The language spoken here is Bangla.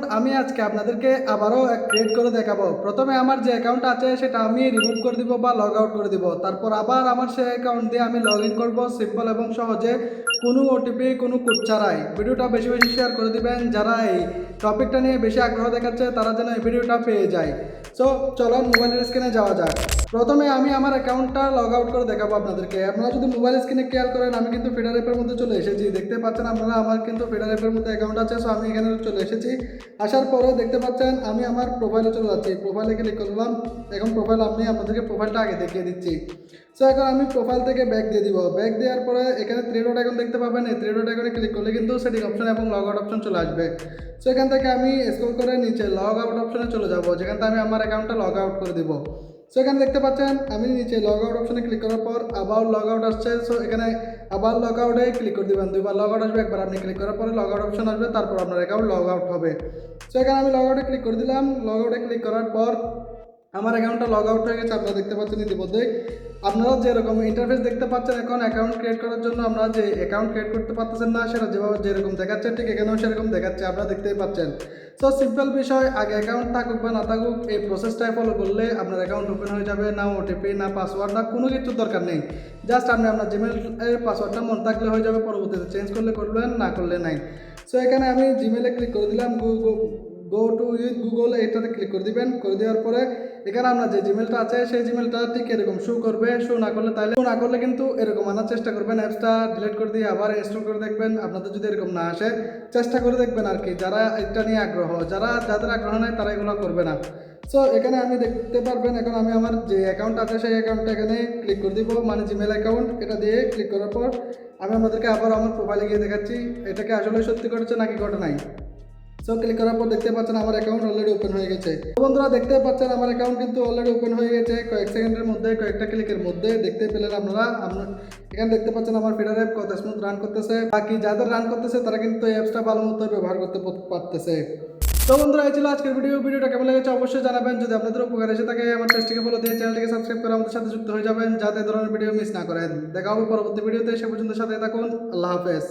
অ্যাকাউন্ট আমি আজকে আপনাদেরকে আবারও ক্রিয়েট করে দেখাবো। প্রথমে আমার যে অ্যাকাউন্ট আছে সেটা আমি রিমুভ করে দিব বা লগ আউট করে দিব। তারপর আবার আমার সেই অ্যাকাউন্ট দিয়ে আমি লগ ইন করবো সিম্পল এবং সহজে, কোনো ওটিপি কোনো কোড ছাড়াই। ভিডিওটা বেশি বেশি শেয়ার করে দিবেন, যারা এই টপিকটা নিয়ে বেশি আগ্রহ দেখাচ্ছে তারা যেন এই ভিডিওটা পেয়ে যায়। সো চলুন মোবাইলের স্ক্রিনে যাওয়া যাক। প্রথমে আমি আমার অ্যাকাউন্টটা লগ আউট করে দেখাবো আপনাদেরকে। আপনারা যদি মোবাইল স্ক্রিনে খেয়াল করেন, আমি কিন্তু ফিডার অ্যাপের মধ্যে চলে এসেছি। দেখতে পাচ্ছেন আপনারা আমার কিন্তু ফিডার অ্যাপের মধ্যে অ্যাকাউন্ট আছে। সো আমি এখানে চলে এসেছি। আসার পরে দেখতে পাচ্ছেন আমি আমার প্রোফাইলে চলে যাচ্ছি। প্রোফাইলে ক্লিক করলাম। এখন প্রোফাইল আমি আপনাদেরকে প্রোফাইলটা আগে দেখিয়ে দিচ্ছি। সো এখন আমি প্রোফাইল থেকে ব্যাক দিয়ে দিব। ব্যাক দেওয়ার পরে এখানে থ্রি ডট আইকন দেখতে পাবেন। এই থ্রি ডট আইকনে ক্লিক করলে কিন্তু সেটিং অপশন এবং লগ আউট অপশন চলে আসবে। সো এখান থেকে আমি স্ক্রল করে নিচে লগ আউট অপশনে চলে যাব, যেখান থেকে আমি আমার অ্যাকাউন্টটা লগ আউট করে দিব। সো এখানে দেখতে পাচ্ছেন আমি নিচে লগ আউট অপশনে ক্লিক করার পর আবার লগ আউট আসছে। সো এখানে আবার লগ আউটে ক্লিক করে দিবেন। দুইবার লগ আউট আসবে, একবার আপনি ক্লিক করার পরে লগ আউট অপশন আসবে, তারপর আপনার অ্যাকাউন্ট লগ আউট হবে। সো এখানে আমি লগ আউটে ক্লিক করে দিলাম। লগ আউটে ক্লিক করার পর আমার অ্যাকাউন্টটা লগ আউট হয়ে গেছে, আপনারা দেখতে পাচ্ছেন ইতিমধ্যেই। আপনারা যেরকম ইন্টারফেস দেখতে পাচ্ছেন এখন অ্যাকাউন্ট ক্রিয়েট করার জন্য, আপনারা যে অ্যাকাউন্ট ক্রিয়েট করতে পারতেছেন না সেটা যেভাবে যেরকম দেখাচ্ছে ঠিক এখানেও সেরকম দেখাচ্ছে, আপনারা দেখতেই পাচ্ছেন। সো সিম্পল বিষয়, আগে অ্যাকাউন্ট থাকুক বা না থাকুক এই প্রসেসটাই ফলো করলে আপনার অ্যাকাউন্ট ওপেন হয়ে যাবে। না ওটিপি না পাসওয়ার্ড না কোনো কিছুর দরকার নেই। জাস্ট আপনি আপনার জিমেল এর পাসওয়ার্ডটা মনে থাকলে হয়ে যাবে, পরবর্তীতে চেঞ্জ করলে করবেন, না করলে নাই। সো এখানে আমি জিমেলে ক্লিক করে দিলাম। গো টু উইথ গুগল এটাতে ক্লিক করে দিবেন। করে দেওয়ার পরে এখানে আপনার যে জিমেলটা আছে সেই জিমেলটা ঠিক এরকম শো করবে। শো না করলে কিন্তু এরকম আনার চেষ্টা করবেন। অ্যাপসটা ডিলিট করে দিয়ে আবার ইনস্টল করে দেখবেন। আপনাদের যদি এরকম না আসে চেষ্টা করে দেখবেন আর কি। যারা এটা নিয়ে আগ্রহ, যাদের আগ্রহ নেই তারা এগুলো করবে না। সো এখানে আমি দেখতে পারবেন এখন আমি আমার যে অ্যাকাউন্ট আছে সেই অ্যাকাউন্টটা এখানে ক্লিক করে দিব, মানে জিমেল অ্যাকাউন্ট। এটা দিয়ে ক্লিক করার পর আমি আপনাদেরকে আবার আমার প্রোফাইলে গিয়ে দেখাচ্ছি এটাকে আসলে সত্যি করেছে নাকি ঘটে নাই। সো ক্লিক করার পর দেখতে পাচ্ছেন আমার অ্যাকাউন্ট অলরেডি ওপেন হয়ে গেছে। তো বন্ধুরা দেখতে পাচ্ছেন আমার অ্যাকাউন্ট কিন্তু অলরেডি ওপেন হয়ে গেছে কয়েক সেকেন্ডের মধ্যে, কয়েকটা ক্লিকের মধ্যে দেখতে পেলেন আপনারা। এখানে দেখতে পাচ্ছেন আমার ফিডার অ্যাপ কত স্মুথ রান করতেছে। বাকি যাদের রান করতেছে তারা কিন্তু এই অ্যাপসটা ভালো মতো ব্যবহার করতে পারতেছে। তো বন্ধুরা এই ছিল আজকের ভিডিওটা কেমন লেগেছে অবশ্যই জানাবেন। যদি আপনাদের উপকার এসে থাকে আমার পেজটিকে ফলো দিয়ে চ্যানেলটিকে সাবস্ক্রাইব করে আমাদের সাথে যুক্ত হয়ে যাবেন, যাতে ধরনের ভিডিও মিস না করেন। দেখা হবে পরবর্তী ভিডিওতে, সে পর্যন্ত সাথে থাকুন। আল্লাহ হাফেজ।